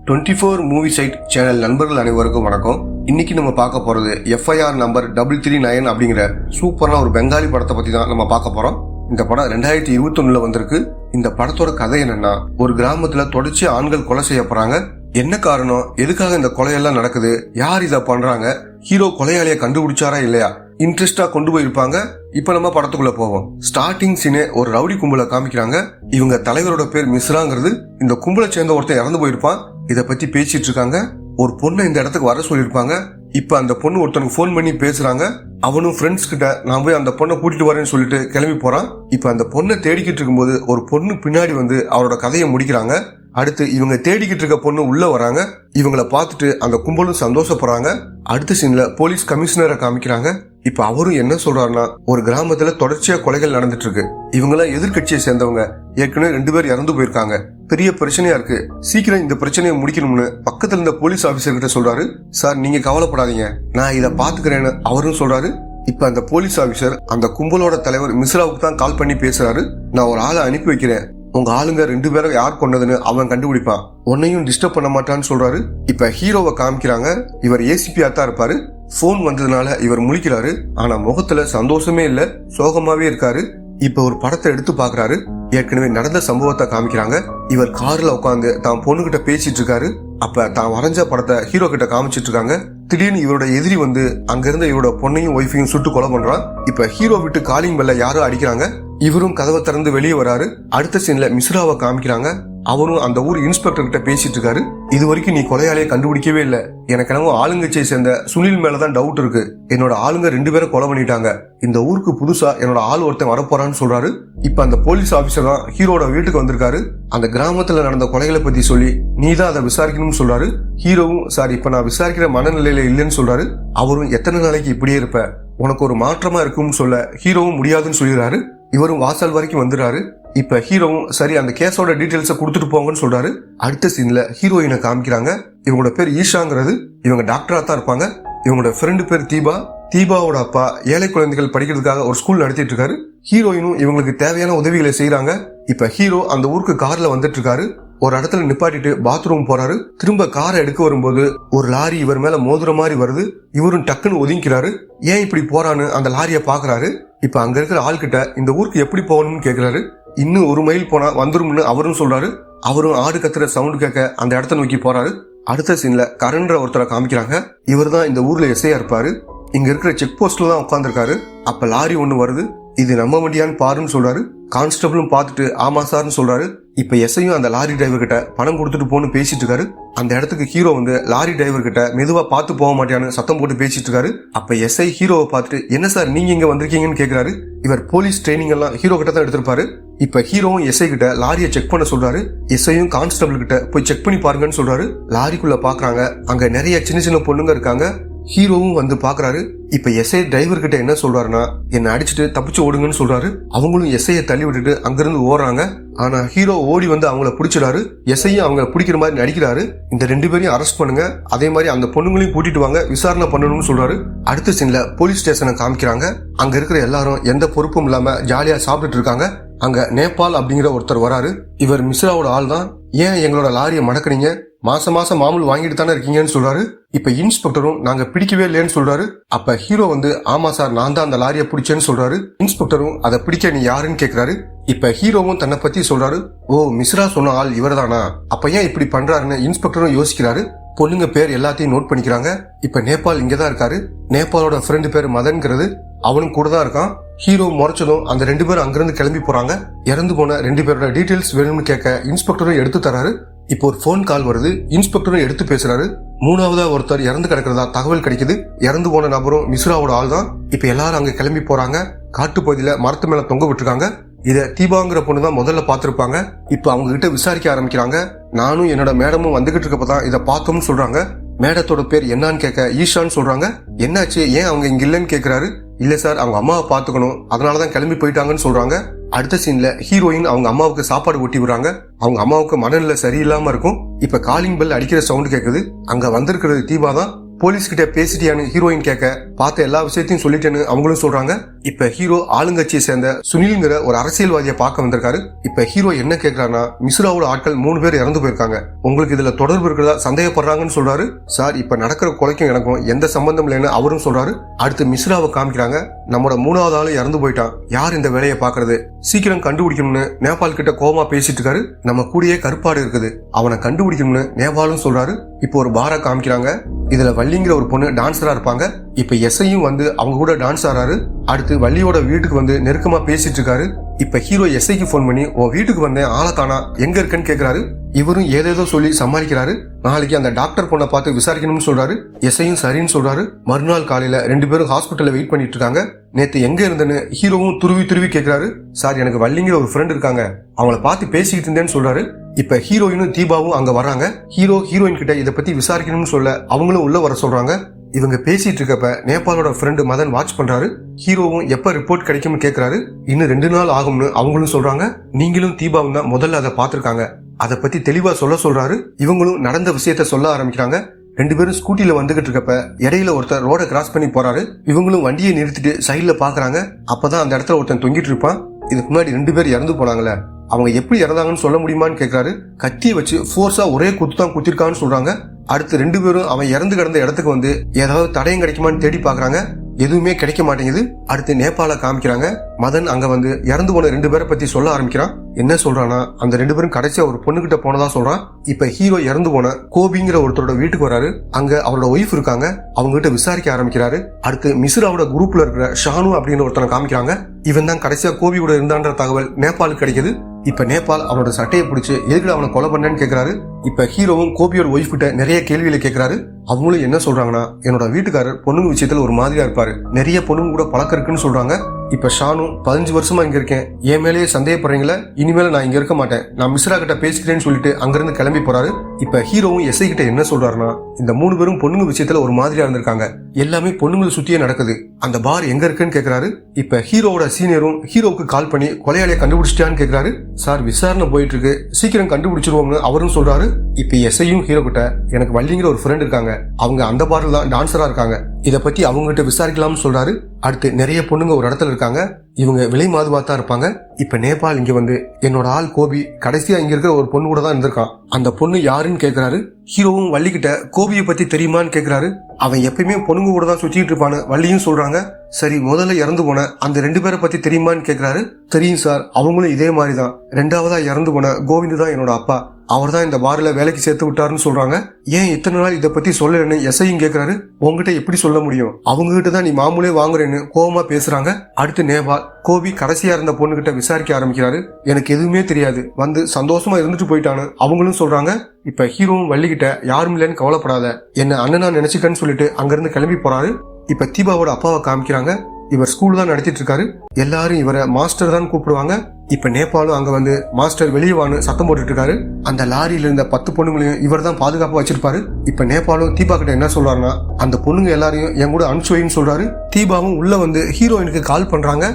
24 movie side channel நண்பர்கள் அனைவருக்கும் வணக்கம். இன்னைக்கு நம்ம பார்க்க போறது FIR நம்பர் 339 அப்படிங்கிற சூப்பரான ஒரு பெங்காலி படத்தை பத்தி தான் நம்ம பார்க்க போறோம். இந்த படம் 2021 வந்திருக்கு. இந்த படத்தோட கதை என்னன்னா, ஒரு கிராமத்துல தொடர்ச்சி ஆண்கள் கொலை செய்யப்படுறாங்க. என்ன காரணம், எதுக்காக இந்த கொலையெல்லாம் நடக்குது, யார் இதை பண்றாங்க, ஹீரோ கொலையாளியை கண்டுபிடிச்சாரா இல்லையா, இன்ட்ரெஸ்டா கொண்டு போயிருப்பாங்க. இப்ப நம்ம படத்துக்குள்ள போவோம். ஸ்டார்டிங் சீனே ஒரு ரவுடி கும்பலை காமிக்கிறாங்க. இவங்க தலைவரோட பேர் மிஸ்ராங்கிறது. இந்த கும்பலை சேர்ந்த ஒருத்தன் இறந்து போயிருப்பான். இத பத்தி பேசிட்டு இருக்காங்க. ஒரு பொண்ணை இந்த இடத்துக்கு வர சொல்லிருப்பாங்க. இப்ப அந்த பொண்ணு ஒருத்தனுக்கு போன் பண்ணி பேசுறாங்க. அவனும் ஃப்ரெண்ட்ஸ் கிட்ட நான் போய் அந்த பொண்ணை கூட்டிட்டு வரேன்னு சொல்லிட்டு கிளம்பி போறான். இப்ப அந்த பொண்ணை தேடிக்கிட்டு இருக்கும்போது ஒரு பொண்ணு பின்னாடி வந்து அவரோட கதையை முடிக்கிறாங்க. அடுத்து இவங்க தேடிக்கிட்டு இருக்க பொண்ணு உள்ள வராங்க. இவங்களை பார்த்துட்டு அந்த கும்பலும் சந்தோஷப்படுறாங்க. அடுத்த சீன்ல போலீஸ் கமிஷனரை காமிக்கிறாங்க. இப்ப அவரும் என்ன சொல்றாருன்னா, ஒரு கிராமத்துல தொடர்ச்சியா கொலைகள் நடந்துட்டு இருக்கு. இவங்கெல்லாம் எதிர்கட்சியை சேர்ந்தவங்க, ஏற்கனவே 2 பேர் இறந்து போயிருக்காங்க, பெரிய பிரச்சனையா இருக்கு, சீக்கிரம் இந்த பிரச்சனையை முடிக்கணும்னு பக்கத்துல இருந்த போலீஸ் ஆபீசர் கிட்ட சொல்றாரு. சார் நீங்க கவலைப்படாதீங்க, நான் இதை பாத்துக்கிறேன்னு அவரும் சொல்றாரு. இப்ப அந்த போலீஸ் ஆபீசர் அந்த கும்பலோட தலைவர் மிஸ்ராவுக்கு தான் கால் பண்ணி பேசுறாரு. நான் ஒரு ஆளை அனுப்பி வைக்கிறேன், உங்க ஆளுங்க 2 பேரும் யார் கொண்டதுன்னு அவன் கண்டுபிடிப்பான், உன்னையும் டிஸ்டர்ப் பண்ண மாட்டான்னு சொல்றாரு. இப்ப ஹீரோவை காமிக்கிறாங்க. இவர் ஏசிபியா தான் இருப்பாரு. போன் வந்ததுனால இவர் முழிக்கிறாரு. ஆனா முகத்துல சந்தோஷமே இல்ல, சோகமாவே இருக்காரு. இப்ப ஒரு படத்தை எடுத்து பாக்குறாரு. ஏற்கனவே நடந்த சம்பவத்தை காமிக்கிறாங்க. இவர் கார்ல உட்காந்து தான் பொண்ணு கிட்ட பேசிட்டு இருக்காரு. அப்ப தான் வரைஞ்ச படத்தை ஹீரோ கிட்ட காமிச்சிட்டு இருக்காங்க. திடீர்னு இவரோட எதிரி வந்து அங்க இருந்த இவரோட பொண்ணையும் ஒய்ஃபையும் சுட்டு கொலை பண்றான். இப்ப ஹீரோ விட்டு காலிங் பெல்ல யாரும் அடிக்கிறாங்க. இவரும் கதவை திறந்து வெளியே வராரு. அடுத்த சீன்ல மிஸ்ராவை காமிக்கிறாங்க. அவரும் அந்த ஊர் இன்ஸ்பெக்டர் கிட்ட பேசிட்டு இருக்காரு. இது வரைக்கும் நீ கொலையாளியை கண்டுபிடிக்கவே இல்ல, எனக்கு என்னவோ ஆளுங்கட்சியை சேர்ந்த சுனில் மேலதான் டவுட் இருக்கு. என்னோட ஆளுங்க 2 பேரை கொலை பண்ணிட்டாங்க. இந்த ஊருக்கு புதுசா என்னோட ஆள் ஒருத்தன் வரப்போறான்னு சொல்றாரு. இப்ப அந்த போலீஸ் ஆபீசர் தான் ஹீரோட வீட்டுக்கு வந்திருக்காரு. அந்த கிராமத்துல நடந்த கொலைகளை பத்தி சொல்லி நீ தான் அதை விசாரிக்கணும்னு சொல்றாரு. ஹீரோவும் சார் இப்ப நான் விசாரிக்கிற மனநிலையில இல்லைன்னு சொல்றாரு. அவரும் எத்தனை நாளைக்கு இப்படியே இருப்ப, உனக்கு ஒரு மாற்றமா இருக்கும்னு சொல்ல ஹீரோவும் முடியாதுன்னு சொல்லிடுறாரு. இவரும் வாசல் வரைக்கும் வந்துடுறாரு. இப்ப ஹீரோவும் சரி அந்த கேஸோட டீடைல்ஸை கொடுத்துட்டு போங்கன்னு சொல்றாரு. அடுத்த சீன்ல ஹீரோயினை காமிக்கிறாங்க. இவங்களோட பேர் ஈஷாங்கிறது. இவங்க டாக்டரா தான் இருப்பாங்க. இவங்களோட ஃப்ரெண்டு பேர் தீபா. தீபாவோட அப்பா ஏழை குழந்தைகள் படிக்கிறதுக்காக ஒரு ஸ்கூல் நடத்திட்டு இருக்காரு. ஹீரோயினும் இவங்களுக்கு தேவையான உதவிகளை செய்யறாங்க. இப்ப ஹீரோ அந்த ஊருக்கு கார்ல வந்துட்டு இருக்காரு. ஒரு இடத்துல நிப்பாட்டிட்டு பாத்ரூம் போறாரு. திரும்ப காரை எடுக்க வரும்போது ஒரு லாரி இவர் மேல மோதுற மாதிரி வருது. இவரும் டக்குன்னு ஒதுங்கிக்கிறாரு. ஏன் இப்படி போறான்னு அந்த லாரியை பாக்குறாரு. இப்ப அங்க இருக்கிற ஆள்கிட்ட இந்த ஊருக்கு எப்படி போகணும்னு கேக்குறாரு. இன்னும் 1 மைல் போனா வந்துரும்னு அவரும் சொல்றாரு. அவரும் ஆடு கத்துற சவுண்ட் கேட்க அந்த இடத்த நோக்கி போறாரு. அடுத்த சீன்ல கரண்ற ஒருத்தரை காமிக்கிறாங்க. இவர் தான் இந்த ஊர்ல எஸ்ஐயா இருப்பாரு. இங்க இருக்கிற செக் போஸ்ட்ல தான் உட்காந்துருக்காரு. அப்ப லாரி ஒண்ணு வருது. இது நம்ம வண்டியான்னு பாருன்னு சொல்றாரு. கான்ஸ்டபிளும் பார்த்துட்டு ஆமா சார்னு சொல்றாரு. இப்ப எஸ்ஐயும் அந்த லாரி டிரைவர் கிட்ட பணம் கொடுத்துட்டு போன்னு பேசிட்டு இருக்காரு. அந்த இடத்துக்கு ஹீரோ வந்து லாரி டிரைவர் கிட்ட மெதுவா பார்த்து போக மாட்டியான்னு சத்தம் போட்டு பேசிட்டு இருக்காரு. அப்ப எஸ்ஐ ஹீரோவை பார்த்துட்டு என்ன சார் நீங்க இங்க வந்திருக்கீங்கன்னு கேக்குறாரு. இவர் போலீஸ் ட்ரைனிங் எல்லாம் ஹீரோ கிட்ட தான் எடுத்திருப்பாரு. இப்ப ஹீரோவும் எஸ்ஐ கிட்ட லாரியை செக் பண்ண சொல்றாரு. எஸ்ஐயும் கான்ஸ்டபிள் கிட்ட போய் செக் பண்ணி பாருங்கன்னு சொல்றாரு. லாரிக்குள்ள பாக்குறாங்க. அங்க நிறைய சின்ன சின்ன பொண்ணுங்க இருக்காங்க. ஹீரோவும் வந்து பாக்குறாரு. இப்ப எஸ்ஐ டிரைவர் கிட்ட என்ன சொல்றாருன்னா, என்ன அடிச்சுட்டு தப்பிச்சு ஓடுங்கன்னு சொல்றாரு. அவங்களும் எஸ்ஐய தள்ளி விட்டுட்டு அங்கிருந்து ஓடுறாங்க. ஆனா ஹீரோ ஓடி வந்து அவங்கள பிடிச்சிடாரு. எஸ்ஐயும் அவங்க பிடிக்கிற மாதிரி நடிக்கிறாரு. இந்த 2 பேரையும் அரெஸ்ட் பண்ணுங்க, அதே மாதிரி அந்த பொண்ணுங்களையும் கூட்டிட்டு வாங்க, விசாரணை பண்ணணும்னு சொல்றாரு. அடுத்த சீன்ல போலீஸ் ஸ்டேஷனை காமிக்கிறாங்க. அங்க இருக்கிற எல்லாரும் எந்த பொறுப்பும் இல்லாம ஜாலியா சாப்பிட்டுட்டு இருக்காங்க. அங்க நேபாள் அப்படிங்கிற ஒருத்தர் வராரு. இவர் மிஸ்ராவோட ஆள் தான். ஏன் எங்களோட லாரியை மடக்குறீங்க, மாசம் மாசம் மாமூல் வாங்கிட்டு தானே இருக்கீங்கன்னு சொல்றாரு. இப்ப இன்ஸ்பெக்டரும் நாங்க பிடிக்கவே இல்லைன்னு சொல்றாரு. அப்ப ஹீரோ வந்து ஆமா சார் நான் தான் அந்த லாரியை பிடிச்சேன்னு சொல்றாரு. இன்ஸ்பெக்டரும் அதை பிடிக்க நீ யாருன்னு கேக்குறாரு. இப்ப ஹீரோவும் தன்னை பத்தி சொல்றாரு. ஓ மிஸ்ரா சொன்ன ஆள் இவர்தானா, அப்ப ஏன் இப்படி பண்றாருன்னு இன்ஸ்பெக்டரும் யோசிக்கிறாரு. பொண்ணுங்க பேர் எல்லாத்தையும் நோட் பண்ணிக்கிறாங்க. இப்ப நேபாள் இங்கதான் இருக்காரு. நேபாளோட ஃப்ரெண்டு பேர் மதன்கிறது. அவனும் கூட தான் இருக்கான். ஹீரோ முறைச்சதும் அந்த 2 பேரும் அங்கிருந்து கிளம்பி போறாங்க. இறந்து போன 2 பேரோட டீடைல்ஸ் வேணும்னு கேட்க இன்ஸ்பெக்டரும் எடுத்து தராரு. இப்போ ஒரு போன் கால் வருது. இன்ஸ்பெக்டரும் எடுத்து பேசுறாரு. 3ஆவதா ஒருத்தர் இறந்து கிடக்கிறதா தகவல் கிடைக்குது. இறந்து போன நபரும் மிஸ்ராவோட ஆள் தான். இப்ப எல்லாரும் அங்க கிளம்பி போறாங்க. காட்டு பகுதியில மரத்து மேல தொங்க விட்டுருக்காங்க. இத தீபாங்கிற பொண்ணு தான் முதல்ல பாத்திருப்பாங்க. இப்ப அவங்க கிட்ட விசாரிக்க ஆரம்பிக்கிறாங்க. நானும் என்னோட மேடமும் வந்துகிட்டு இருக்கப்பதான் இதை பார்த்தோம்னு சொல்றாங்க. மேடத்தோட பேர் என்னன்னு கேட்க ஈஷான்னு சொல்றாங்க. என்னாச்சு, ஏன் அவங்க இங்க இல்லன்னு கேக்குறாரு. இல்ல சார் அவங்க அம்மாவை பாத்துக்கணும், அதனாலதான் கிளம்பி போயிட்டாங்கன்னு சொல்றாங்க. அடுத்த சீன்ல ஹீரோயின் அவங்க அம்மாவுக்கு சாப்பாடு ஊட்டி விடுறாங்க. அவங்க அம்மாவுக்கு மனநிலை சரியில்லாம இருக்கும். இப்ப காலிங் பெல் அடிக்கிற சவுண்ட் கேக்குது. அங்க வந்திருக்கிறது தீபா தான். போலீஸ் கிட்ட பேசிட்டியான்னு ஹீரோயின் கேட்க பார்த்த எல்லா விஷயத்தையும் சொல்லிட்டேன்னு அவங்களும் சொல்றாங்க. இப்ப ஹீரோ ஆளுங்கட்சியை சேர்ந்த சுனில்ங்கிற ஒரு அரசியல்வாதியை பார்க்க வந்திருக்காரு. இப்ப ஹீரோ என்ன கேட்கிறாருன்னா, மிஸ்ராவோட ஆட்கள் 3 பேர் இறந்து போயிருக்காங்க, உங்களுக்கு இதுல தொடர்பு இருக்கிறதா சந்தேகப்படுறாங்கன்னு சொல்றாரு. சார், இப்ப நடக்கிற கொலைக்கும் எனக்கும் எந்த சம்பந்தம் இல்லைன்னு அவரும் சொல்றாரு. அடுத்து மிஸ்ராவை காமிக்கிறாங்க. நம்மளோட 3வது ஆளு இறந்து போயிட்டான், யார் இந்த வேலையை பாக்குறது, சீக்கிரம் கண்டுபிடிக்கணும்னு நேபாள் கிட்ட கோமா பேசிட்டு இருக்காரு. நம்ம கூடயே கருப்பாடு இருக்குது, அவனை கண்டுபிடிக்கணும்னு நேபாளும் சொல்றாரு. இப்போ ஒரு பாரை காமிக்கிறாங்க. இதுல வள்ளிங்கிற ஒரு பொண்ணு டான்ஸரா இருப்பாங்க. இப்ப எஸ்ஐயும் வந்து அவங்க கூட டான்ஸ் ஆடுறாரு. அடுத்து வள்ளியோட வீட்டுக்கு வந்து நெருக்கமா பேசிட்டு இருக்காரு. இப்ப ஹீரோ எஸ்ஐக்கு போன் பண்ணி, உன் வீட்டுக்கு வந்தேன், ஆளத்தானா, எங்க இருக்கன்னு கேக்குறாரு. இவரும் ஏதேதோ சொல்லி சமாளிக்கிறாரு. நாளைக்கு அந்த டாக்டர் பொண்ணை பார்த்து விசாரிக்கணும்னு சொல்றாரு. எஸ்ஐயும் சரின்னு சொல்றாரு. மறுநாள் காலையில 2 பேரும் ஹாஸ்பிட்டல்ல வெயிட் பண்ணிட்டு இருக்காங்க. நேத்து எங்க இருந்தேன்னு ஹீரோவும் துருவி கேக்குறாரு. சார், எனக்கு வள்ளிங்கிற ஒரு ஃப்ரெண்ட் இருக்காங்க, அவங்கள பார்த்து பேசிக்கிட்டு இருந்தேன்னு சொல்றாரு. இப்ப ஹீரோயினும் தீபாவும் அங்க வராங்க. ஹீரோயின் கிட்ட இதை பத்தி விசாரிக்கணும்னு சொல்ல அவங்களும் உள்ள வர சொல்றாங்க. இவங்க பேசிட்டு இருக்கப்ப நேபாளோட ஃப்ரெண்டு மதன் வாட்ச் பண்றாரு. ஹீரோவும் எப்ப ரிப்போர்ட் கிடைக்கும்னு கேக்குறாரு. இன்னும் 2 நாள் ஆகும்னு அவங்களும் சொல்றாங்க. நீங்களும் தீபாவும் தான் முதல்ல அதை பாத்துருக்காங்க, அதை பத்தி தெளிவா சொல்றாரு. இவங்களும் நடந்த விஷயத்த சொல்ல ஆரம்பிக்கிறாங்க. 2 பேரும் ஸ்கூட்டில வந்துகிட்டு இருக்கப்ப இடையில ஒருத்தர் ரோட கிராஸ் பண்ணி போறாரு. இவங்களும் வண்டியை நிறுத்திட்டு சைட்ல பாக்குறாங்க. அப்பதான் அந்த இடத்துல ஒருத்தன் தொங்கிட்டு இருப்பான். இதுக்கு முன்னாடி 2 பேர் இறந்து போனாங்களே, அவங்க எப்படி இறந்தாங்கன்னு சொல்ல முடியுமான்னு கேக்குறாரு. கத்தியை வச்சு ஃபோர்ஸா ஒரே குத்து தான் குத்திருக்கான்னு சொல்றாங்க. அடுத்து 2 பேரும் அவன் இறந்து கிடந்த இடத்துக்கு வந்து ஏதாவது தடயம் கிடைக்குமான்னு தேடி பாக்குறாங்க. எதுவுமே கிடைக்க மாட்டேங்குது. அடுத்து நேபாள காமிக்கிறாங்க. மதன் அங்க வந்து இறந்து போன 2 பேரை பத்தி சொல்ல ஆரம்பிக்கிறான். என்ன சொல்றானா, அந்த 2 பேரும் கடைசியா ஒரு பொண்ணு கிட்ட போனதா சொல்றான். இப்ப ஹீரோ இறந்து போன கோபிங்கிற ஒருத்தரோட வீட்டுக்கு வராரு. அங்க அவரோட ஒய்ஃப் இருக்காங்க, அவங்க கிட்ட விசாரிக்க ஆரம்பிக்கிறாரு. அடுத்து மிஸ்ராவோட குரூப்ல இருக்கிற ஷானு அப்படின்னு ஒருத்தனை காமிக்கிறாங்க. இவன் தான் கடைசியா கோபி கூட இருந்தான்ற தகவல் நேபாளுக்கு கிடைக்குது. இப்ப நேபாள் அவனோட சட்டையை பிடிச்சு எதுக்கு அவனை கொலை பண்ணேன்னு கேக்குறாரு. இப்ப ஹீரோவும் கோபியோட ஒய்ஃப் கிட்ட நிறைய கேள்விகளை கேட்கிறாரு. அவங்களும் என்ன சொல்றாங்கன்னா, என்னோட வீட்டுக்காரர் பொண்ணுங்க விஷயத்துல ஒரு மாதிரியா இருப்பாரு, நிறைய பொண்ணுங்க கூட பழக்கம் இருக்குன்னு சொல்றாங்க. இப்ப ஷானு 15 வருஷமா இங்க இருக்கேன், என் மேலேயே சந்தேகப்படுறீங்களா, இனிமேல நான் இங்க இருக்க மாட்டேன், நான் மிஸ்ரா கிட்ட பேசிக்கிறேன்னு சொல்லிட்டு அங்கிருந்து கிளம்பி போறாரு. இப்ப ஹீரோவும் எஸ்ஐ கிட்ட என்ன சொல்றாருன்னா, இந்த 3 பேரும் பொண்ணுங்க விஷயத்துல ஒரு மாதிரியா இருந்திருக்காங்க, எல்லாமே பொண்ணுங்களை சுத்தியே நடக்குது, அந்த பார் எங்க இருக்குன்னு கேக்குறாரு. இப்ப ஹீரோவோட சீனியரும் ஹீரோவுக்கு கால் பண்ணி கொலையாளியை கண்டுபிடிச்சிட்டான்னு கேக்குறாரு. சார், விசாரணை போயிட்டு இருக்கு, சீக்கிரம் கண்டுபிடிச்சிருவோம்னு அவரும் சொல்றாரு. இப்ப எஸ்ஐயும் ஹீரோ கிட்ட, எனக்கு வள்ளிங்கிற ஒரு ஃப்ரெண்ட் இருக்காங்க, அவங்க அந்த பார்ல தான் டான்சரா இருக்காங்க, இத பத்தி அவங்க கிட்ட விசாரிக்கலாம்னு சொல்றாரு. அடுத்து நிறைய பொண்ணுங்க ஒரு இடத்துல இருக்காங்க, இவங்க விலை மாதுவாத்தா இருப்பாங்க. இப்ப நேபாள் இங்க வந்து, என்னோட ஆள் கோபி கடைசியா இங்க இருக்கிற ஒரு பொண்ணு கூட தான் இருந்திருக்கான், அந்த பொண்ணு யாருன்னு கேக்குறாரு. ஹீரோவும் வள்ளி கிட்ட கோபியை பத்தி தெரியுமான்னு கேக்குறாரு. அவன் எப்பயுமே பொண்ணுங்க கூட தான் சுத்திட்டு இருப்பான்னு வள்ளியும் சொல்றாங்க. சரி, முதல்ல இறந்து போன அந்த 2 பேரை பத்தி தெரியுமான்னு கேக்குறாரு. தெரியும் சார், அவங்களும் இதே மாதிரிதான், 2ஆவதா இறந்து போன கோவிந்து தான் என்னோட அப்பா, அவர் தான் இந்த பார்ல வேலைக்கு சேர்த்து விட்டாருன்னு சொல்றாங்க. ஏன் இத்தனை நாள் இதை பத்தி சொல்லலன்னு எஸ்ஐயும் கேக்குறாரு. உங்ககிட்ட எப்படி சொல்ல முடியும், அவங்க கிட்ட தான் நீ மாமூலே வாங்குறேன்னு கோவமா பேசுறாங்க. அடுத்து நேபாள் கோபி கடைசியா இருந்த பொண்ணு கிட்ட விசாரிக்க ஆரம்பிக்கிறாரு. எனக்கு எதுவுமே தெரியாது, வந்து சந்தோஷமா இருந்துட்டு போயிட்டான்னு அவங்களும் சொல்றாங்க. இப்ப ஹீரோவும் வள்ளிக்கிட்ட, யாரும் இல்லைன்னு கவலைப்படாத, என்ன அண்ணனா நினைச்சுக்கன்னு சொல்லிட்டு அங்கிருந்து கிளம்பி போறாரு. இப்ப தீபாவோட அப்பாவை காமிக்கிறாங்க. இவர் ஸ்கூல் தான் நடத்திட்டு இருக்காரு, எல்லாரும் இவரை மாஸ்டர் தான் கூப்பிடுவாங்க. இப்ப நேபாளும் அங்க வந்து, மாஸ்டர் வெளியே வான்னு சத்தம் போட்டுட்டு இருக்காரு. அந்த லாரியில இருந்த 10 பொண்ணுங்களையும் இவர் தான் பாதுகாப்பா வச்சிருப்பாரு. இப்ப நேபாளும் தீபா கிட்ட என்ன சொல்றாருன்னா, அந்த பொண்ணுங்க எல்லாரையும் என் கூட அனுப்பிச்சு வைன்னு சொல்றாரு. தீபாவும் உள்ள வந்து ஹீரோயினுக்கு கால் பண்றாங்க,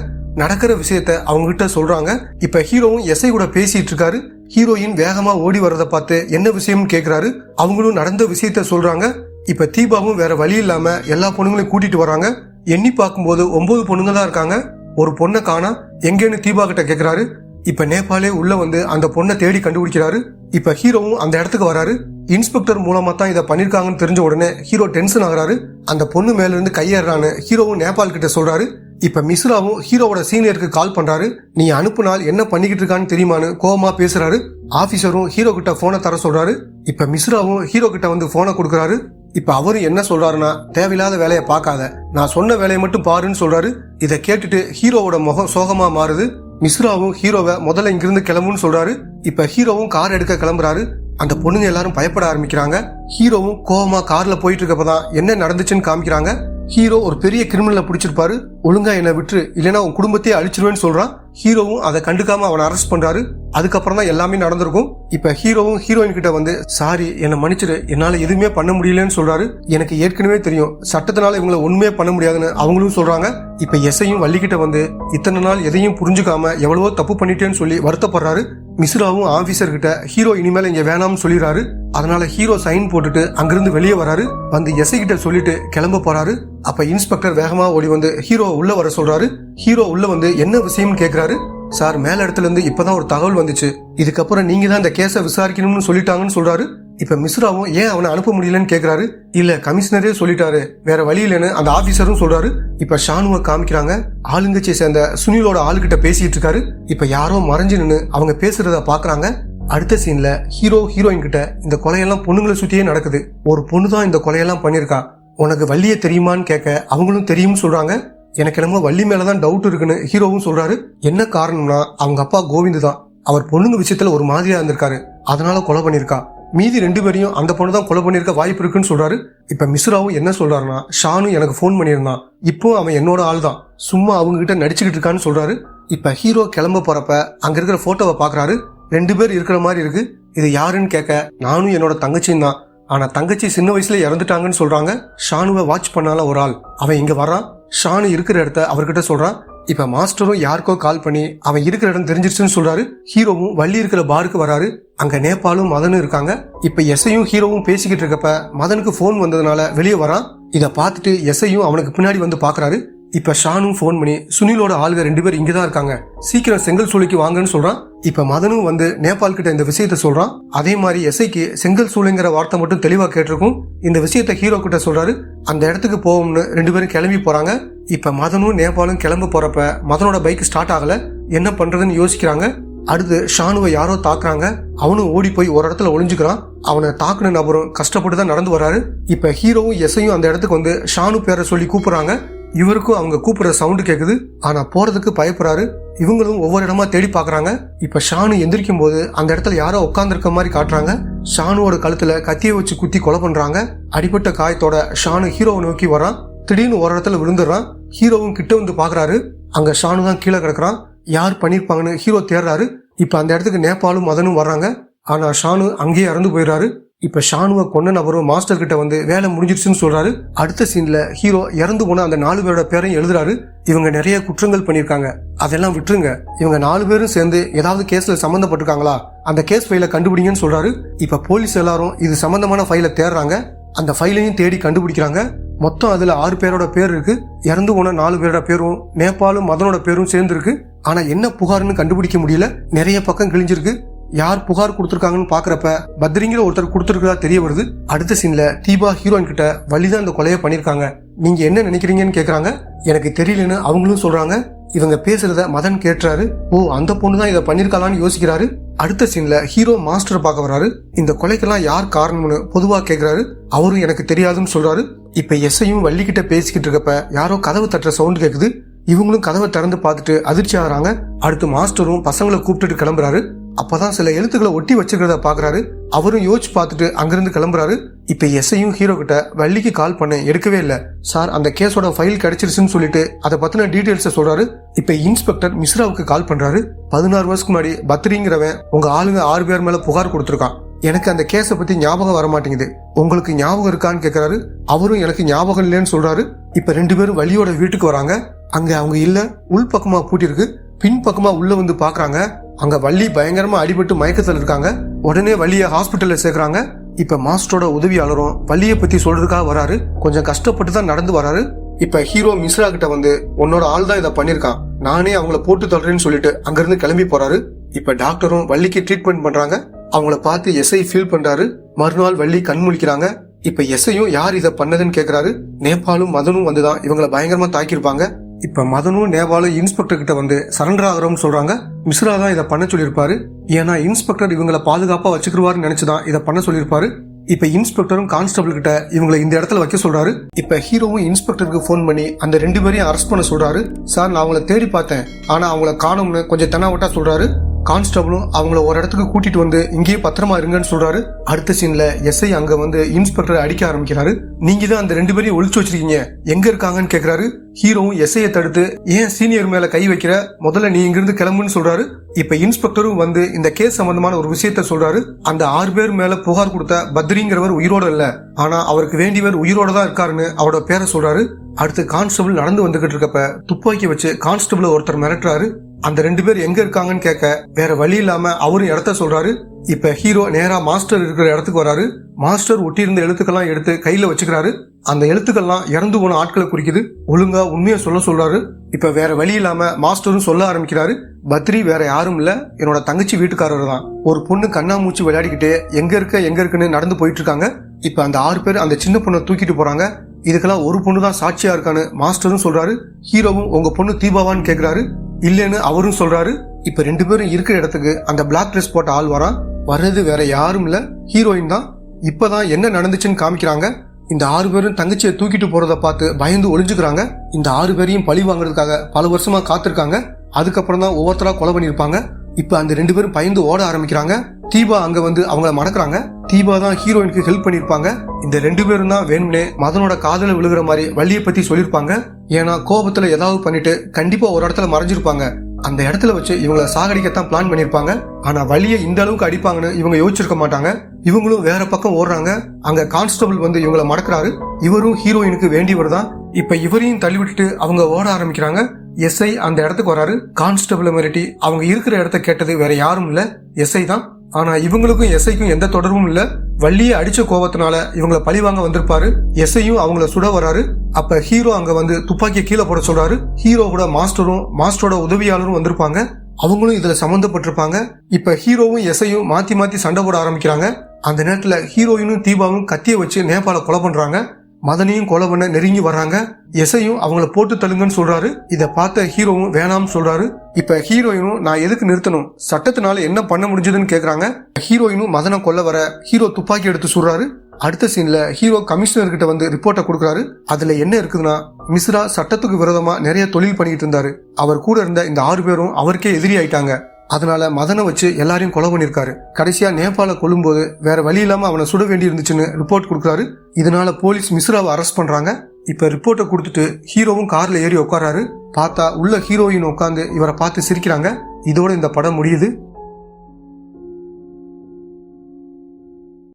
நடக்கிற விஷயத்த அவங்க கிட்ட சொல்றாங்க. இப்ப ஹீரோவும் எஸ்ஐ கூட பேசிட்டு இருக்காரு. ஹீரோயின் வேகமா ஓடி வர்றத பார்த்து என்ன விஷயம்னு கேக்குறாரு. அவங்களும் நடந்த விஷயத்த சொல்றாங்க. இப்ப தீபாவும் வேற வழி இல்லாம எல்லா பொண்ணுங்களையும் கூட்டிட்டு வராங்க. எண்ணி பார்க்கும்போது 9 பொண்ணுங்க தான் இருக்காங்க. ஒரு பொண்ணை காணா, எங்கேன்னு தீபா கிட்ட கேக்குறாரு. இப்ப நேபாளே உள்ள வந்து அந்த பொண்ணை தேடி கண்டுபிடிக்கிறாரு. இப்ப ஹீரோவும் அந்த இடத்துக்கு வராரு. இன்ஸ்பெக்டர் மூலமா தான் இதை பண்ணிருக்காங்கன்னு தெரிஞ்ச உடனே ஹீரோ டென்ஷன் ஆகுறாரு. அந்த பொண்ணு மேல இருந்து கையேறான்னு ஹீரோவும் நேபாள் கிட்ட சொல்றாரு. இப்ப மிஸ்ராவும் ஹீரோவோட சீனியருக்கு கால் பண்றாரு. நீ அனுப்புனால் என்ன பண்ணிக்கிட்டு இருக்கான்னு தெரியுமான்னு கோவமா பேசுறாரு. ஆபீசரும் ஹீரோ கிட்ட போனை தர சொல்றாரு. இப்ப மிஸ்ராவும் ஹீரோ கிட்ட வந்து போனை கொடுக்கறாரு. இப்ப அவரு என்ன சொல்றாருன்னா, தேவையில்லாத வேலையை பார்க்காத, நான் சொன்ன வேலையை மட்டும் பாருன்னு சொல்றாரு. இதை கேட்டுட்டு ஹீரோவோட முகம் சோகமா மாறுது. மிஸ்ராவும் ஹீரோவை முதல்ல இங்கிருந்து கிளம்புன்னு சொல்றாரு. இப்ப ஹீரோவும் கார் எடுக்க கிளம்புறாரு. அந்த பொண்ணுங்க எல்லாரும் பயப்பட ஆரம்பிக்கிறாங்க. ஹீரோவும் கோவமா கார்ல போயிட்டு இருக்கப்பதான் என்ன நடந்துச்சுன்னு காமிக்கிறாங்க. ஹீரோ ஒரு பெரிய கிரிமினலை பிடிச்சிருப்பாரு, ஒழுங்கா என்னை விட்டு இல்லைன்னா உன் குடும்பத்தையே அழிச்சிருவேன்னு சொல்றான். ஹீரோவும் அதை கண்டுக்காம அவனை அரெஸ்ட் பண்றாரு. அதுக்கப்புறம் தான் எல்லாமே நடந்திருக்கும். இப்ப ஹீரோவும் ஹீரோயின் கிட்ட வந்து, சாரி என்னை மன்னிச்சிரு, என்னால எதுவுமே பண்ண முடியலன்னு சொல்றாரு. எனக்கு ஏற்கனவே தெரியும், சட்டத்தினால இவங்களை ஒண்ணுமே பண்ண முடியாதுன்னு அவங்களும் சொல்றாங்க. இப்ப எஸ்ஐயும் வள்ளிக்கிட்ட வந்து, இத்தனை நாள் எதையும் புரிஞ்சுக்காம எவ்வளவோ தப்பு பண்ணிட்டேன்னு சொல்லி வருத்தப்படுறாரு. மிஸ்ராவும் ஆபீசர் கிட்ட ஹீரோ இனிமேல் இங்க வேணாம்னு சொல்லிடுறாரு. அதனால ஹீரோ சைன் போட்டுட்டு அங்கிருந்து வெளியே வராரு. வந்து எஸ்ஐ கிட்ட சொல்லிட்டு கிளம்ப போறாரு. அப்ப இன்ஸ்பெக்டர் வேகமா ஓடி வந்து ஹீரோ உள்ள வர சொல்றாரு. ஹீரோ உள்ள வந்து என்ன விஷயம்னு கேக்குறாரு. சார், மேல இடத்துல இருந்து இப்பதான் ஒரு தகவல் வந்துச்சு, இதுக்கப்புறம் நீங்க தான் இந்த கேஸை விசாரிக்கணும்னு சொல்லிட்டாங்கன்னு சொல்றாரு. இப்ப மிஸ்ராவும் ஏன் அவனை அனுப்ப முடியலன்னு கேக்குறாரு. இல்ல, கமிஷனரே சொல்லிட்டாரு, வேற வழி இல்லைன்னு அந்த ஆபீசரும் சொல்றாரு. இப்ப ஷானுவை காமிக்கிறாங்க. ஆளுங்கட்சியை சேர்ந்த சுனிலோட ஆளுகிட்ட பேசிட்டு இருக்காரு. இப்ப யாரோ மறைஞ்சு நின்னு அவங்க பேசுறத பாக்குறாங்க. அடுத்த சீன்ல ஹீரோ ஹீரோயின் கிட்ட இந்த கொலையெல்லாம் பொண்ணுங்களை சுத்தியே நடக்குது, ஒரு பொண்ணு தான் இந்த கொலையெல்லாம் பண்ணிருக்கா, உனக்கு வள்ளிய தெரியுமான்னு கேட்க அவங்களும் தெரியும்னு சொல்றாங்க. எனக்கு என்னமோ வள்ளி மேலதான் டவுட் இருக்குன்னு ஹீரோவும் சொல்றாரு. என்ன காரணம்னா அவங்க அப்பா கோவிந்த் தான் அவர் பொண்ணுங்க விஷயத்துல ஒரு மாதிரியா இருந்திருக்காரு, அதனால கொலை பண்ணிருக்கா. மீதி 2 பேரையும் அந்த பொண்ணு தான் கொலை பண்ணிருக்க வாய்ப்பு இருக்குன்னு சொல்றாரு. இப்ப மிஸ்ராவும் என்ன சொல்றாருன்னா, ஷானு எனக்கு போன் பண்ணியிருந்தான், இப்போ அவன் என்னோட ஆள் தான், சும்மா அவங்க கிட்ட நடிச்சுக்கிட்டு இருக்கான்னு சொல்றாரு. இப்ப ஹீரோ கிளம்ப போறப்ப அங்க இருக்கிற போட்டோவை பாக்குறாரு. 2 பேர் இருக்கிற மாதிரி இருக்கு. இது யாருன்னு கேட்க, நானும் என்னோட தங்கச்சியும் தான், ஆனா தங்கச்சி சின்ன வயசுல இறந்துட்டாங்கன்னு சொல்றாங்க. ஷானுவை வாட்ச் பண்ணால ஒரு ஆள் அவன் இங்க வரான். ஷானு இருக்கிற இடத்த அவர்கிட்ட சொல்றான். இப்ப மாஸ்டரும் யாருக்கோ கால் பண்ணி அவன் இருக்கிற இடம் தெரிஞ்சிருச்சுன்னு சொல்றாரு. ஹீரோவும் வள்ளி இருக்கிற பாருக்கு வராரு. அங்க நேபாளும் மதனும் இருக்காங்க. இப்ப எஸ்ஐயும் ஹீரோவும் பேசிக்கிட்டு இருக்கப்ப மதனுக்கு போன் வந்ததுனால வெளியே வரான். இத பார்த்துட்டு எஸ்ஐயும் அவனுக்கு பின்னாடி வந்து பாக்குறாரு. இப்ப ஷானும் போன் பண்ணி சுனிலோட ஆளுங்க 2 பேர் இங்கதான் இருக்காங்க, சீக்கிரம் செங்கல் சூளைக்கு வாங்கன்னு சொல்றான். இப்ப மதனும் வந்து நேபாள் கிட்ட இந்த விஷயத்த சொல்றான். அதே மாதிரி எஸ்ஐக்கு செங்கல் சூளைங்கிற வார்த்தை மட்டும் தெளிவா கேட்டிருக்கும். இந்த விஷயத்த ஹீரோ கிட்ட சொல்றாரு. அந்த இடத்துக்கு போவோம்னு 2 பேரும் கிளம்பி போறாங்க. இப்ப மதனும் நேபாளும் கிளம்ப போறப்ப மதனோட பைக் ஸ்டார்ட் ஆகல. என்ன பண்றதுன்னு யோசிக்கிறாங்க. அடுத்து ஷானுவை யாரோ தாக்குறாங்க. அவனும் ஓடி போய் ஒரு இடத்துல ஒளிஞ்சுக்கிறான். அவனை தாக்குன நபரும் கஷ்டப்பட்டு தான் நடந்து வராரு. இப்ப ஹீரோவும் எஸ்ஐயும் அந்த இடத்துக்கு வந்து ஷானு பேரை சொல்லி கூப்பிடுறாங்க. இவருக்கும் அவங்க கூப்பிடுற சவுண்டு கேக்குது. ஆனா போறதுக்கு பயப்படுறாரு. இவங்களும் ஒவ்வொரு இடமா தேடி பாக்குறாங்க. இப்ப ஷானு எந்திரிக்கும் போது அந்த இடத்துல யாரோ உட்கார்ந்து இருக்க மாதிரி காட்டுறாங்க. ஷானுவோட கழுத்துல கத்தியை வச்சு குத்தி கொலை பண்றாங்க. அடிபட்ட காயத்தோட ஷானு ஹீரோவை நோக்கி வரான். திடீர்னு ஒரு இடத்துல விழுந்துடுறான். ஹீரோவும் கிட்ட வந்து பாக்குறாரு. அங்க ஷானு தான் கீழே கிடக்குறான். யார் பண்ணிருப்பாங்கன்னு ஹீரோ தேடுறாரு. இப்ப அந்த இடத்துக்கு நேபாளும் மதனும் வர்றாங்க. ஆனா ஷானு அங்கேயே இறந்து போயிடுறாரு. இப்ப ஷானுவை கொன்ன நபரும் மாஸ்டர் கிட்ட வந்து வேலை முடிஞ்சிருச்சுன்னு சொல்றாரு. அடுத்த சீன்ல ஹீரோ இறந்து போன அந்த 4 பேரோட பேரையும் எழுதுறாரு. இவங்க நிறைய குற்றங்கள் பண்ணிருக்காங்க, அதெல்லாம் விட்டுருங்க, இவங்க 4 பேரும் சேர்ந்து ஏதாவது கேஸ்ல சம்பந்தப்பட்டிருக்காங்களா, அந்த கேஸ் ஃபைலை கண்டுபிடிங்கன்னு சொல்றாரு. இப்ப போலீஸ் எல்லாரும் இது சம்பந்தமான ஃபைலை தேடுறாங்க. அந்த ஃபைலையும் தேடி கண்டுபிடிக்கிறாங்க. மொத்தம் அதுல 6 பேரோட பேர் இருக்கு. இறந்து போன 4 பேரோட பேரும் நேபாளும் மதனோட பேரும் சேர்ந்து இருக்கு. ஆனா என்ன புகார்னு கண்டுபிடிக்க முடியல. நிறைய பக்கம் கிழிஞ்சிருக்கு. யார் புகார் கொடுத்திருக்காங்கன்னு பாக்குறப்ப பத்ரிங்கிற ஒருத்தர் கொடுத்திருக்கா தெரிய வருது. அடுத்த சீன்ல தீபா ஹீரோயின் கிட்ட வள்ளிதான் இந்த கொலையை பண்ணிருக்காங்க, நீங்க என்ன நினைக்கிறீங்கன்னு கேக்குறாங்க. எனக்கு தெரியலன்னு அவங்களும் சொல்றாங்க. இவங்க பேசுறத மதன் கேட்டுறாரு. ஓ, அந்த பொண்ணு தான் இதை பண்ணிருக்காளான்னு யோசிக்கிறாரு. அடுத்த சீன்ல ஹீரோ மாஸ்டர் பார்க்க வராரு. இந்த கொலைக்கெல்லாம் யார் காரணம்னு பொதுவா கேக்குறாரு. அவரும் எனக்கு தெரியாதுன்னு சொல்றாரு. இப்ப எஸ்ஐயும் வள்ளி கிட்ட பேசிக்கிட்டு இருக்கப்ப யாரோ கதவு தட்டுற சவுண்ட் கேக்குது. இவங்களும் கதவை திறந்து பார்த்துட்டு அதிர்ச்சி ஆகுறாங்க. அடுத்து மாஸ்டரும் பசங்களை கூப்பிட்டுட்டு கிளம்புறாரு. அப்பதான் சில எழுத்துக்களை ஒட்டி வச்சுக்கிறத பாக்குறாரு. அவரும் யோசிச்சு பார்த்துட்டு அங்கிருந்து கிளம்புறாரு. இப்ப எஸ்ஐயும் ஹீரோ கிட்ட வள்ளிக்கு கால் பண்ண எடுக்கவே இல்ல சார், அந்த கேஸோட ஃபைல் கிடைச்சிருச்சுன்னு சொல்லிட்டு அதை பத்தின டீடைல்ஸ சொல்றாரு. இப்ப இன்ஸ்பெக்டர் மிஸ்ராவுக்கு கால் பண்றாரு. 16 வருஷத்துக்கு முன்னாடி பத்ரிங்கிறவன் உங்க ஆளுங்க 6 பேர் மேல புகார் கொடுத்திருக்கான். எனக்கு அந்த கேஸை பத்தி ஞாபகம் வர மாட்டேங்குது, உங்களுக்கு ஞாபகம் இருக்கான்னு கேக்குறாரு. அவரும் எனக்கு ஞாபகம் இல்லைன்னு சொல்றாரு. இப்ப 2 பேரும் வள்ளியோட வீட்டுக்கு வராங்க. அங்க அவங்க இல்ல, உள் பக்கமா பூட்டி இருக்கு. பின் பக்கமா உள்ள வந்து பாக்குறாங்க. அங்க வள்ளி பயங்கரமா அடிபட்டு மயக்கத்துல இருக்காங்க. உடனே வள்ளிய ஹாஸ்பிட்டல்ல சேர்க்கறாங்க. இப்ப மாஸ்டரோட உதவியாளரும் வள்ளிய பத்தி சொல்றதுக்காக வராரு. கொஞ்சம் கஷ்டப்பட்டு தான் நடந்து வராரு. இப்ப ஹீரோ மிஸ்ரா கிட்ட வந்து உன்னோட ஆள் தான் இதை பண்ணிருக்கான், நானே அவங்கள போட்டு தள்ளுறேன்னு சொல்லிட்டு அங்கிருந்து கிளம்பி போறாரு. இப்ப டாக்டரும் வள்ளிக்கு ட்ரீட்மெண்ட் பண்றாங்க. அவங்கள பார்த்து எஸ்ஐ ஃபீல் பண்றாரு. மறுநாள் வள்ளி கண் முழிக்கிறாங்க. இப்ப எஸ்ஐயும் யார் இதை பண்ணதுன்னு கேக்குறாரு. நேபாளும் மதனும் வந்துதான் இவங்களை பயங்கரமா தாக்கியிருப்பாங்க. இப்ப மதனும் நேபாளும் இன்ஸ்பெக்டர் கிட்ட வந்து சரண்டர் ஆகிறோம்னு சொல்றாங்க. மிஸ்ரா தான் இதை பண்ண சொல்லியிருப்பாரு. ஏன்னா இன்ஸ்பெக்டர் இவங்களை பாதுகாப்பா வச்சுக்கிடுவாருன்னு நினைச்சுதான் இதை பண்ண சொல்லியிருப்பாரு. இப்ப இன்ஸ்பெக்டரும் கான்ஸ்டபிள் கிட்ட இவங்களை இந்த இடத்துல வைக்க சொல்றாரு. இப்ப ஹீரோவும் இன்ஸ்பெக்டருக்கு போன் பண்ணி அந்த 2 பேரையும் அரெஸ்ட் பண்ண சொல்றாரு. சார், நான் அவங்கள தேடி பார்த்தேன், ஆனா அவங்கள காணும்னு கொஞ்சம் தெனாவட்டா சொல்றாரு. கான்ஸ்டபிளும் அவங்கள ஒரு இடத்துக்கு கூட்டிட்டு வந்து இங்கேயே பத்திரமா இருங்கன்னு சொல்றாரு. அடுத்த சீன்ல எஸ்ஐ அங்க வந்து இன்ஸ்பெக்டரை அடிக்க ஆரம்பிக்கிறாரு. நீங்க தான் அந்த 2 பேரையும் ஒளிச்சு வச்சிருக்கீங்க, எங்க இருக்காங்கன்னு கேக்குறாரு. ஹீரோவும் எஸ்ஐயை தடுத்து ஏன் சீனியர் மேல கை வைக்கிற, முதல்ல நீ இங்கிருந்து கிளம்புன்னு சொல்றாரு. இப்ப இன்ஸ்பெக்டரும் வந்து இந்த கேஸ் சம்பந்தமான ஒரு விஷயத்த சொல்றாரு. அந்த 6 பேர் மேல புகார் கொடுத்த பத்ரிங்கிறவர் உயிரோட இல்ல, ஆனா அவருக்கு வேண்டியவர் உயிரோட தான் இருக்காருன்னு அவரோட பேரை சொல்றாரு. அடுத்து கான்ஸ்டபிள் நடந்து வந்துகிட்டு இருக்கப்ப துப்பாக்கி வச்சு கான்ஸ்டபிள் ஒருத்தர் மிரட்டுறாரு. அந்த 2 பேர் எங்க இருக்காங்கன்னு கேட்க வேற வழி இல்லாம அவரும் இடத்த சொல்றாரு. இப்ப ஹீரோ நேரா மாஸ்டர் இருக்கிற இடத்துக்கு வராரு. மாஸ்டர் ஒட்டி இருந்த எழுத்துக்கெல்லாம் எடுத்து கையில வச்சுக்கிறாரு. அந்த எழுத்துக்கள்லாம் இறந்து போன ஆட்களை குறிக்குது. ஒழுங்கா உண்மையை சொல்றாரு. இப்ப வேற வழி இல்லாம மாஸ்டரும் சொல்ல ஆரம்பிக்கிறாரு. பத்ரி வேற யாரும் இல்ல, என்னோட தங்கச்சி வீட்டுக்காரர் தான். ஒரு பொண்ணு கண்ணாமூச்சி விளையாடிக்கிட்டே எங்க இருக்குன்னு நடந்து போயிட்டு இருக்காங்க. இப்ப அந்த 6 பேர் அந்த சின்ன பொண்ணை தூக்கிட்டு போறாங்க. இதுக்கெல்லாம் ஒரு பொண்ணு தான் சாட்சியா இருக்கான்னு மாஸ்டரும் சொல்றாரு. ஹீரோவும் உங்க பொண்ணு தீபாவான்னு கேக்குறாரு. இல்லன்னு அவரும் சொல்றாரு. இப்ப 2 பேரும் இருக்கிற இடத்துக்கு அந்த பிளாக் ட்ரெஸ் போட்ட ஆள் வரான். வர்றது வேற யாரும் இல்ல, ஹீரோயின் தான். இப்பதான் என்ன நடந்துச்சுன்னு காமிக்கிறாங்க. இந்த 6 பேரும் தங்கச்சியை தூக்கிட்டு போறத பார்த்து பயந்து ஒளிஞ்சுக்கிறாங்க. இந்த 6 பேரையும் பழி வாங்குறதுக்காக பல வருஷமா காத்திருக்காங்க. அதுக்கப்புறம் தான் ஒவ்வொருத்தரா கொலை பண்ணிருப்பாங்க. இப்ப அந்த 2 பேரும் பயந்து ஓட ஆரம்பிக்கிறாங்க. தீபா அங்க வந்து அவங்கள மடக்குறாங்க. தீபா தான் ஹீரோயினுக்கு ஹெல்ப் பண்ணிருப்பாங்க. இந்த 2 பேரும் தான் வேணும்னே மதனோட காதல விழுகிற மாதிரி வள்ளியை பத்தி சொல்லிருப்பாங்க. ஏன்னா கோபத்துல ஏதாவது பண்ணிட்டு கண்டிப்பா ஒரு இடத்துல மறைஞ்சிருப்பாங்க. அந்த இடத்துல வச்சு இவங்களை சாகடிக்கத்தான் பிளான் பண்ணிருப்பாங்க. ஆனா வள்ளியை இந்த அளவுக்கு அடிப்பாங்கன்னு இவங்க யோசிச்சிருக்க மாட்டாங்க. இவங்களும் வேற பக்கம் ஓடுறாங்க. அங்க கான்ஸ்டபிள் வந்து இவங்களை மடக்குறாரு. இவரும் ஹீரோயினுக்கு வேண்டியவர் தான். இப்ப இவரையும் தள்ளி விட்டுட்டு அவங்க ஓட ஆரம்பிக்கிறாங்க. எஸ்ஐ அந்த இடத்துக்கு வராரு. கான்ஸ்டபிள் மிரட்டி அவங்க இருக்கிற இடத்த கேட்டது வேற யாரும் இல்ல, எஸ்ஐ தான். ஆனா இவங்களுக்கும் எஸ்ஐக்கும் எந்த தொடர்பும் இல்ல. வள்ளியை அடிச்ச கோபத்தினால இவங்களை பழி வாங்க வந்திருப்பாரு. எஸ்ஐயும் அவங்கள சுட வராரு. அப்ப ஹீரோ அங்க வந்து துப்பாக்கியை கீழே போட சொல்றாரு. ஹீரோ கூட மாஸ்டரும் மாஸ்டரோட உதவியாளரும் வந்திருப்பாங்க. அவங்களும் இதுல சம்பந்தப்பட்டிருப்பாங்க. இப்ப ஹீரோவும் எஸ்ஐயும் மாத்தி மாத்தி சண்டை போட ஆரம்பிக்கிறாங்க. அந்த நேரத்துல ஹீரோயினும் தீபாவும் கத்திய வச்சு நேபாள கொலை பண்றாங்க. மதனையும் கொலை பண்ண நெருங்கி வர்றாங்க. எஸ்ஐயும் அவங்கள போட்டு தள்ளுங்கன்னு சொல்றாரு. இத பார்த்த ஹீரோவும் வேணாம்னு சொல்றாரு. இப்ப ஹீரோயினும் நான் எதுக்கு நிறுத்தணும், சட்டத்தினால என்ன பண்ண முடிஞ்சதுன்னு கேக்குறாங்க. ஹீரோயினும் மதனை கொல்ல வர ஹீரோ துப்பாக்கி எடுத்து சொல்றாரு. அடுத்த சீன்ல ஹீரோ கமிஷனர் கிட்ட வந்து ரிப்போர்ட்டை கொடுக்குறாரு. அதுல என்ன இருக்குதுன்னா, மிஸ்ரா சட்டத்துக்கு விரோதமா நிறைய தொழில் பண்ணிட்டு இருந்தாரு. அவர் கூட இருந்த இந்த 6 பேரும் அவருக்கே எதிரி ஆயிட்டாங்க. அதனால மதனை வச்சு எல்லாரையும் கொலை பண்ணிருக்காரு. கடைசியா நேபாள கொல்லும்போது வேற வழி இல்லாம அவனை சுட வேண்டி இருந்துச்சுன்னு ரிப்போர்ட் கொடுக்குறாரு. இதனால போலீஸ் மிஸ்ராவை அரெஸ்ட் பண்றாங்க. இப்ப ரிப்போர்ட்டை கொடுத்துட்டு ஹீரோவும் கார்ல ஏறி உட்காராரு. பார்த்தா உள்ள ஹீரோயின் உட்காந்து இவரை பார்த்து சிரிக்கிறாங்க. இதோட இந்த படம் முடியுது.